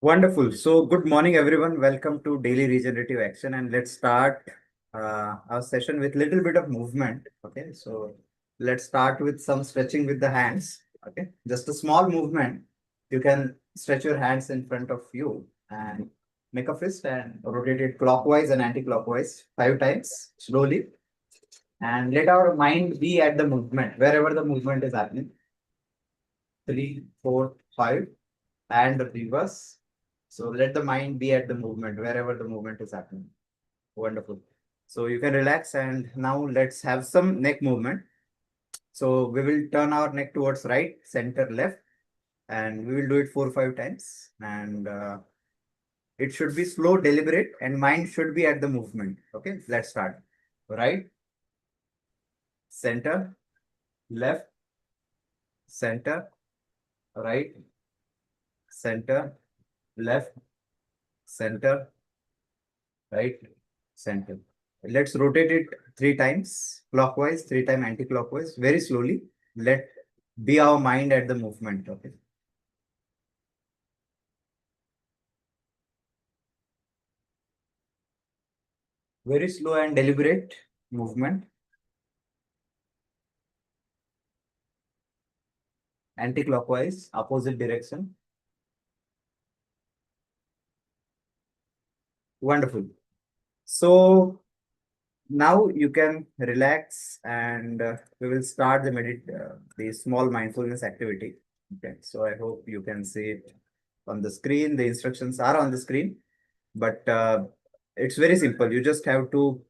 Wonderful. So, good morning, everyone. Welcome to Daily Regenerative Action, and let's start our session with little bit of movement. Okay, so let's start with some stretching with the hands. Okay, just a small movement. You can stretch your hands in front of you and make a fist and rotate it clockwise and anti-clockwise 5 times slowly, and let our mind be at the movement wherever the movement is happening. 3, 4, 5 and reverse. So let the mind be at the movement wherever the movement is happening. Wonderful. So you can relax and now let's have some neck movement. So we will turn our neck towards right, center, left, and we will do it 4 or 5 times. And it should be slow, deliberate, and mind should be at the movement. Okay, let's start. Right, center, left, center, right, center, left, center, right, center. Let's rotate it 3 times clockwise, 3 times anti-clockwise, very slowly. Let be our mind at the movement. Okay. Very slow and deliberate movement. Anti-clockwise, opposite direction. Wonderful. So now you can relax and we will start the small mindfulness activity. Okay. So I hope you can see it on the screen. The instructions are on the screen, but it's very simple. You just have to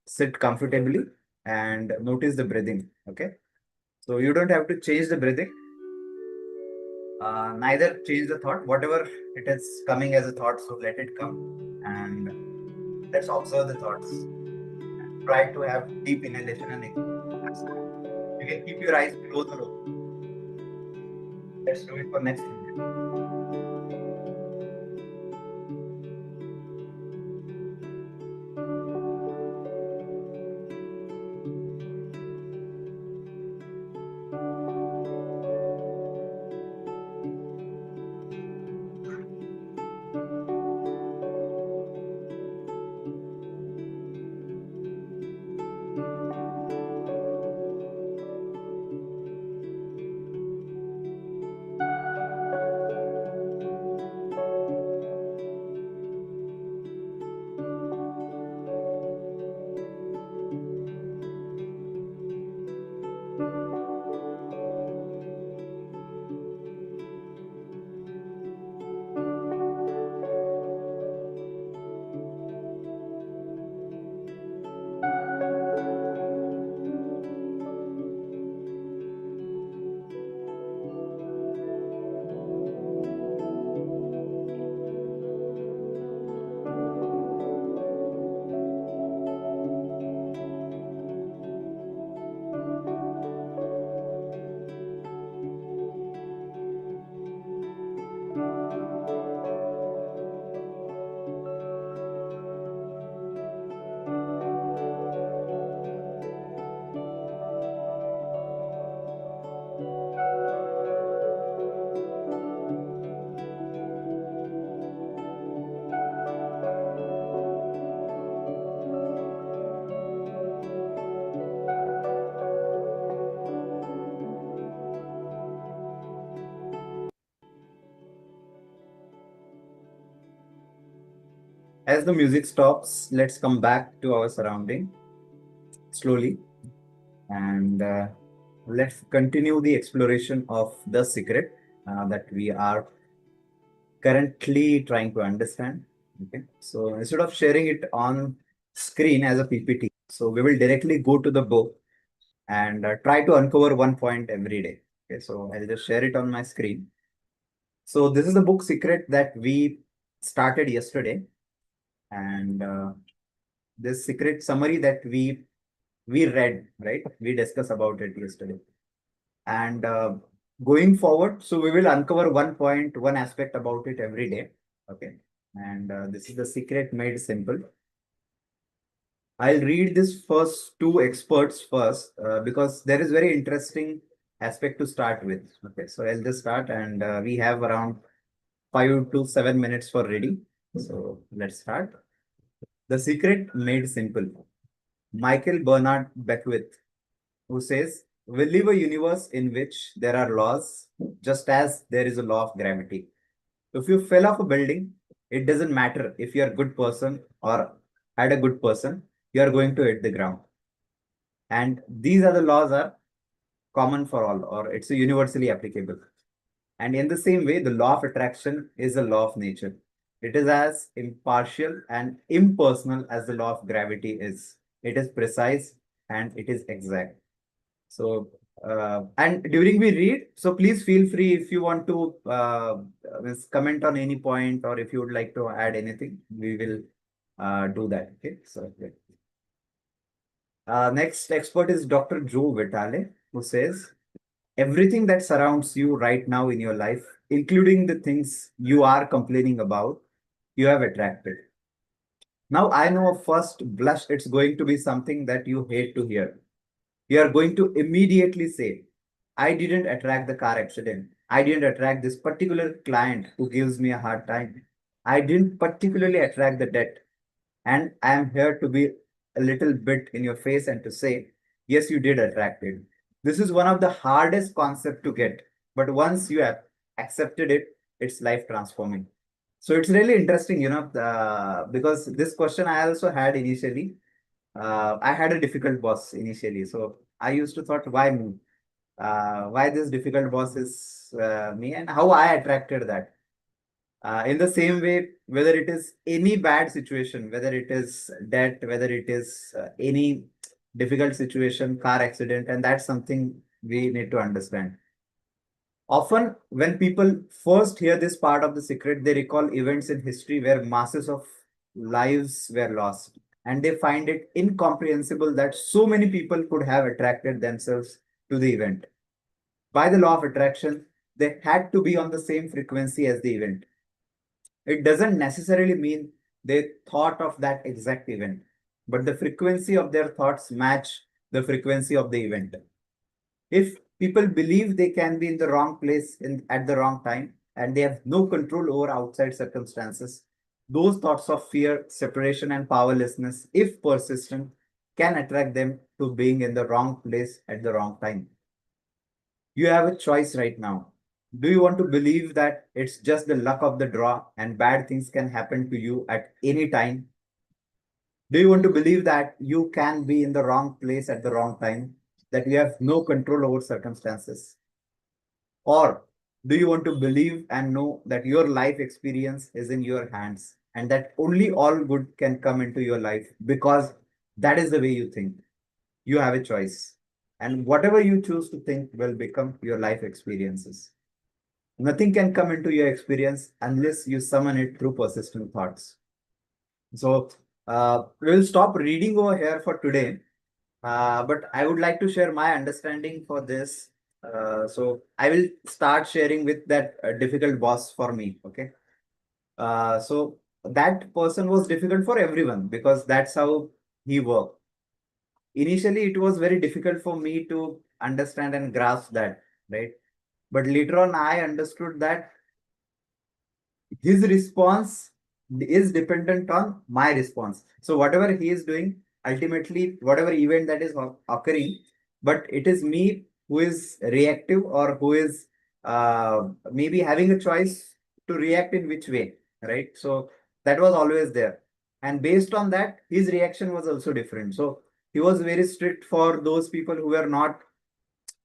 sit comfortably and notice the breathing. Okay. So you don't have to change the breathing, neither change the thought, whatever it is coming as a thought. So let it come and let's observe the thoughts. Try to have deep inhalation and exhalation. You can keep your eyes closed or open. Let's do it for next minute. As the music stops, let's come back to our surrounding slowly and let's continue the exploration of the secret that we are currently trying to understand. Okay. So instead of sharing it on screen as a PPT, so we will directly go to the book and try to uncover one point every day. Okay. So I'll just share it on my screen. So this is the book secret that we started yesterday, and this secret summary that we read, right? We discussed about it yesterday. And going forward, so we will uncover one point, one aspect about it every day. Okay. And this is the secret made simple. I'll read this first two experts first because there is very interesting aspect to start with. Okay. So I'll just start and we have around 5 to 7 minutes for reading. So let's start. The Secret Made Simple. Michael Bernard Beckwith, who says, we live a universe in which there are laws, just as there is a law of gravity. If you fell off a building, it doesn't matter if you're a good person or had a good person, you are going to hit the ground. And these are the laws are common for all, or it's universally applicable. And in the same way, the law of attraction is a law of nature. It is as impartial and impersonal as the law of gravity is. It is precise and it is exact. So, and during we read, so please feel free if you want to comment on any point or if you would like to add anything, we will do that. Okay. So, yeah. Next expert is Dr. Joe Vitale, who says, everything that surrounds you right now in your life, including the things you are complaining about, you have attracted. Now, I know first blush, it's going to be something that you hate to hear. You are going to immediately say, I didn't attract the car accident. I didn't attract this particular client who gives me a hard time. I didn't particularly attract the debt. And I am here to be a little bit in your face and to say, yes, you did attract it. This is one of the hardest concept to get. But once you have accepted it, it's life transforming. So it's really interesting, because this question I also had initially. I had a difficult boss initially. So I used to thought, why me? Why this difficult boss is me and how I attracted that. In the same way, whether it is any bad situation, whether it is debt, whether it is any difficult situation, car accident, and that's something we need to understand. Often, when people first hear this part of the secret, they recall events in history where masses of lives were lost, and they find it incomprehensible that so many people could have attracted themselves to the event. By the law of attraction, they had to be on the same frequency as the event. It doesn't necessarily mean they thought of that exact event, but the frequency of their thoughts match the frequency of the event. If people believe they can be in the wrong place at the wrong time and they have no control over outside circumstances, those thoughts of fear, separation, and powerlessness, if persistent, can attract them to being in the wrong place at the wrong time. You have a choice right now. Do you want to believe that it's just the luck of the draw and bad things can happen to you at any time? Do you want to believe that you can be in the wrong place at the wrong time, that you have no control over circumstances? Or do you want to believe and know that your life experience is in your hands and that only all good can come into your life because that is the way you think? You have a choice. And whatever you choose to think will become your life experiences. Nothing can come into your experience unless you summon it through persistent thoughts. So we'll stop reading over here for today. But I would like to share my understanding for this. So I will start sharing with that difficult boss for me. Okay. So that person was difficult for everyone because that's how he worked. Initially, it was very difficult for me to understand and grasp that, right? But later on, I understood that his response is dependent on my response. So whatever he is doing, ultimately, whatever event that is occurring, but it is me who is reactive or who is maybe having a choice to react in which way, right? So that was always there. And based on that, his reaction was also different. So he was very strict for those people who were not,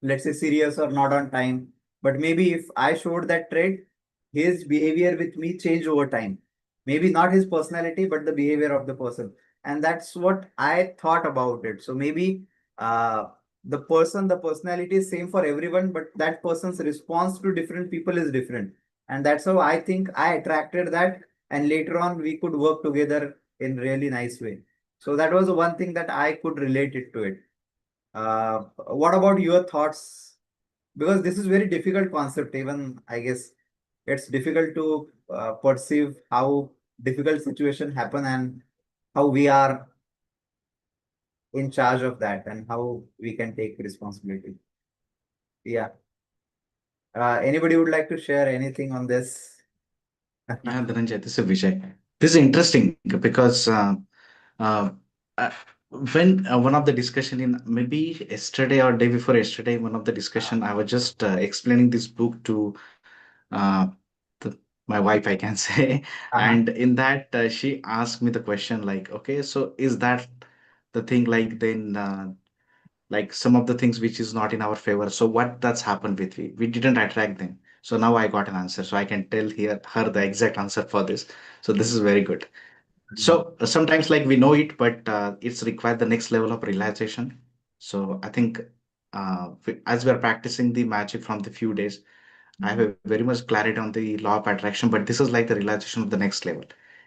let's say, serious or not on time. But maybe if I showed that trait, his behavior with me changed over time. Maybe not his personality, but the behavior of the person. And that's what I thought about it. So maybe uh, the personality is same for everyone, but that person's response to different people is different. And that's how I think I attracted that. And later on, we could work together in really nice way. So that was one thing that I could relate it to it. What about your thoughts? Because this is very difficult concept. Even I guess it's difficult to perceive how difficult situation happen and how we are in charge of that and how we can take responsibility. Yeah. Anybody would like to share anything on this? Dhananjay, this is Vijay. This is interesting because uh, uh, when one of the discussion in maybe yesterday or day before yesterday, one of the discussion I was just explaining this book to uh, the, my wife, I can say, Uh-huh. and in that she asked me the question like, okay, so is that the thing like then like some of the things which is not in our favor? So what that's happened with we didn't attract them. So now I got an answer, so I can tell here her the exact answer for this. So this is very good. So sometimes like we know it, but it's required the next level of realization. So I think as we are practicing the magic from the few days, I have a very much clarity on the law of attraction, but this is like the realization of the next level.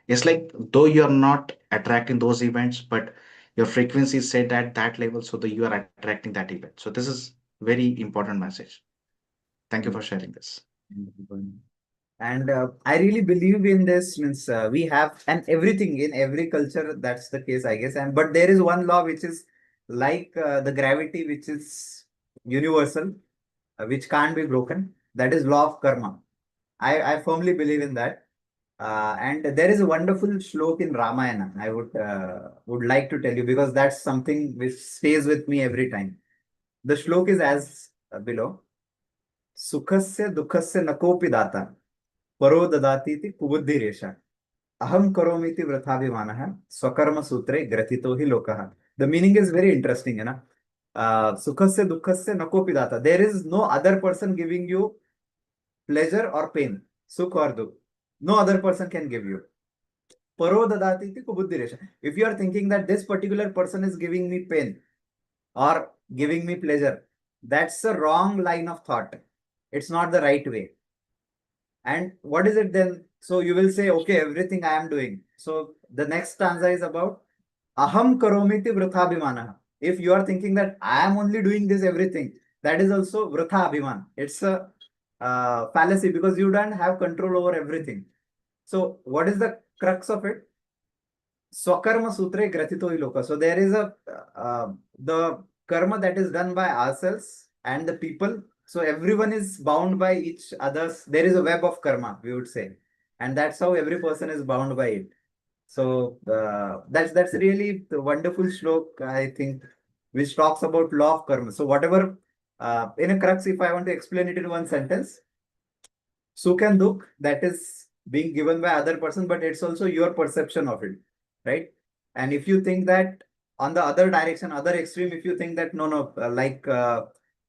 It's like though you are not attracting those events, but your frequency is set at that level, so that you are attracting that event. So this is very important message. Thank you for sharing this. And I really believe in this means we have and everything in every culture that's the case, I guess. And but there is one law which is like the gravity, which is universal, which can't be broken. That is law of karma. I firmly believe in that. And there is a wonderful shlok in Ramayana. I would like to tell you because that's something which stays with me every time. The shlok is as below. Sukhasya dukhasya nakopi data paro dadati iti kubudhiresha aham karomiti vrathabhimanah swakarma sutre gratito hi lokah. The meaning is very interesting, you know. Sukhasya dukhasya nakopi data. There is no other person giving you pleasure or pain, sukh or dukh. No other person can give you. Paro dadati iti kubudhiresha. If you are thinking that this particular person is giving me pain or giving me pleasure, that's a wrong line of thought. It's not the right way. And what is it then? So you will say, okay, everything I am doing. So the next stanza is about aham karomiti vritha abhimana. If you are thinking that I am only doing this everything, that is also vritha abhiman. It's a fallacy because you don't have control over everything. So what is the crux of it? Swakarma sutre gratito hi loka. So there is a the karma that is done by ourselves and the people. So everyone is bound by each other's. There is a web of karma, we would say, and that's how every person is bound by it. So that's really the wonderful shlok, I think, which talks about law of karma. So whatever in a crux, if I want to explain it in one sentence, Sukh and Dukh, that is being given by other person, but it's also your perception of it, right? And if you think that on the other direction, other extreme, if you think that no, no,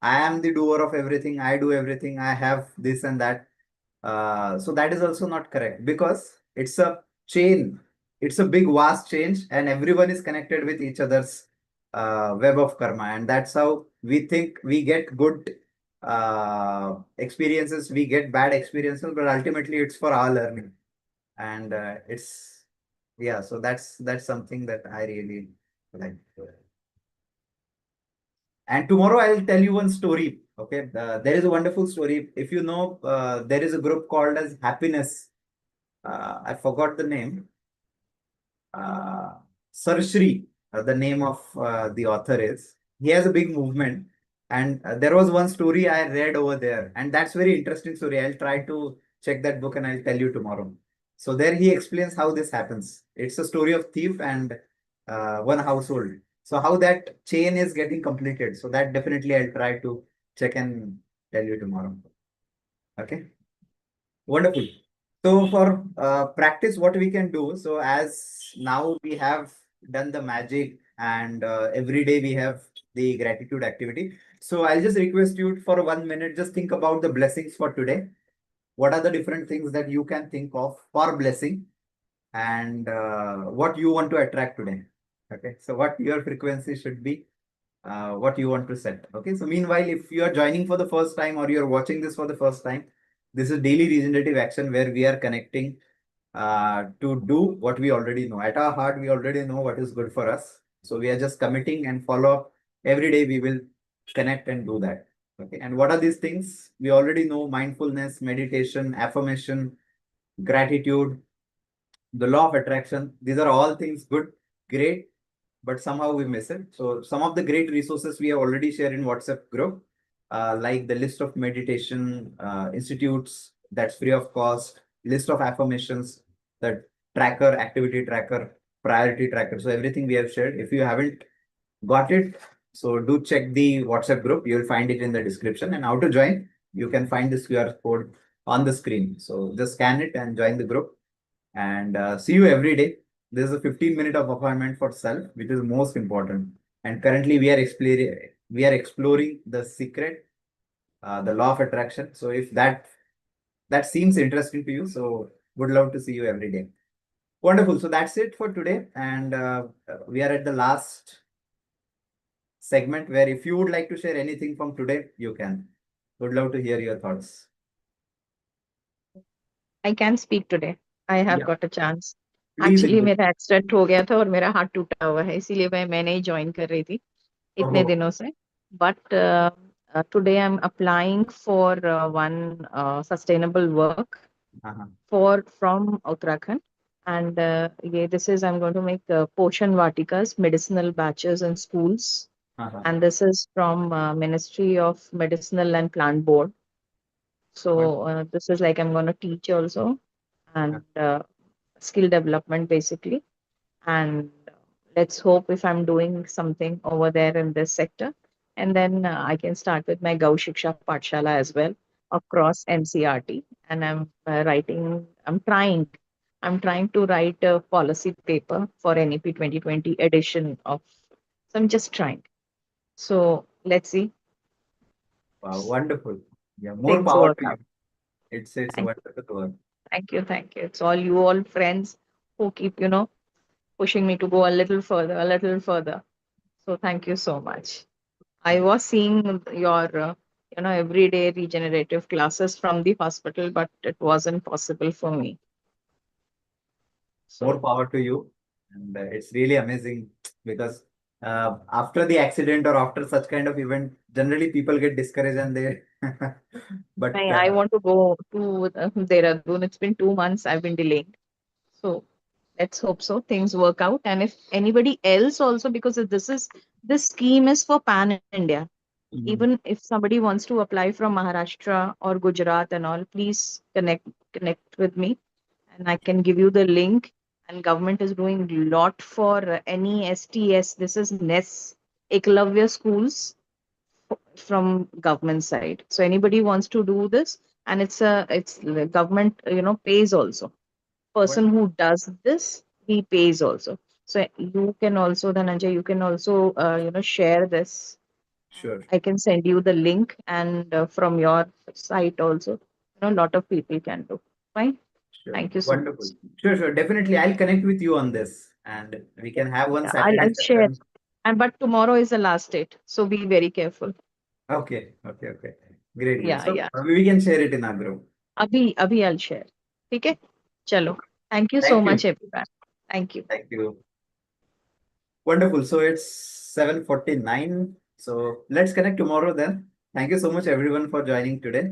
I am the doer of everything, I do everything, I have this and that, so that is also not correct because it's a chain, it's a big vast change, and everyone is connected with each other's web of karma, and that's how we think we get good experiences, we get bad experiences, but ultimately it's for our learning, and it's yeah. So that's something that I really like. And tomorrow I'll tell you one story. Okay, there is a wonderful story. If you know, there is a group called as Happiness. I forgot the name. uh, Sarshri, the name of the author is. He has a big movement, and there was one story I read over there, and that's very interesting story. I'll try to check that book and I'll tell you tomorrow. So there he explains how this happens. It's a story of thief and one household. So how that chain is getting completed. So that definitely I'll try to check and tell you tomorrow. Okay. Wonderful. So for practice, what we can do. So as now we have done the magic and every day we have the gratitude activity. So I'll just request you for 1 minute, just think about the blessings for today. What are the different things that you can think of for blessing and what you want to attract today? Okay. So what your frequency should be, what you want to set. Okay. So meanwhile, if you are joining for the first time or you're watching this for the first time, this is daily regenerative action where we are connecting to do what we already know. At our heart, we already know what is good for us. So we are just committing and follow up. Every day we will connect and do that. Okay. And what are these things? We already know mindfulness, meditation, affirmation, gratitude, the law of attraction. These are all things good, great, but somehow we miss it. So some of the great resources we have already shared in WhatsApp group, like the list of meditation institutes that's free of cost, list of affirmations, the tracker, activity tracker, priority tracker. So everything we have shared. If you haven't got it, so do check the WhatsApp group. You'll find it in the description. And how to join, you can find this QR code on the screen. So just scan it and join the group. And see you every day. There's a 15-minute of appointment for self, which is most important. And currently we are exploring the secret, the law of attraction. So if that seems interesting to you, so would love to see you every day. Wonderful. So that's it for today. And we are at the last segment where if you would like to share anything from today, you can. Would love to hear your thoughts. I can speak today. I have Yeah, got a chance. please actually indulge. मेरा accident हो गया था और मेरा हाथ टूटा हुआ है, इसीलिए मैं नहीं ज्वाइन कर रही थी इतने Oh, दिनों से. But today I am applying for one sustainable work uh-huh, for from Uttarakhand. And yeah, this is I'm going to make Poshan Vatikas, medicinal batches in schools. uh-huh. And this is from Ministry of Medicinal and Plant Board. What? So this is like I'm going to teach also Uh, and skill development basically. And let's hope if I'm doing something over there in this sector, and then I can start with my Gau Shiksha Pathshala as well across NCRT. And I'm trying to write a policy paper for NEP 2020 edition of. So I'm just trying. So let's see wow, wonderful. Yeah, more things power work to you. out. It's a Thank wonderful work. thank you. It's all you all friends who keep pushing me to go a little further. So thank you so much. I was seeing your, everyday regenerative classes from the hospital, but it wasn't possible for me. More So power to you. And it's really amazing because after the accident or after such kind of event, generally people get discouraged and they, but I want to go to Dehradun. It's been 2 months I've been delaying. So let's hope so. Things work out. And if anybody else also, because this scheme is for Pan India. Mhm. Even if somebody wants to apply from Maharashtra or Gujarat and all, please connect with me and I can give you the link. And government is doing a lot for NESTS. This is NES, Eklavya schools from government side. So anybody wants to do this, and it's the government pays also. What? Person who does this, he pays also. So you can also, Dhananjay, you can also share this, and Sure, I can send you the link. And from your site also, a lot of people can do. Fine. sure. Thank you so Wonderful. much. Sure, sure. Definitely. I'll connect with you on this and we can have one Yeah, Saturday I'll share. session. And but tomorrow is the last date, so be very careful. Okay, okay, okay. Great, great. Yeah, So yeah. we can share it in our group. अभी I'll share. ठीक है? चलो. Thank you so Thank much, you. everyone. Thank you. Thank you. Wonderful. So it's 7:49. So let's connect tomorrow then. Thank you so much everyone for joining today.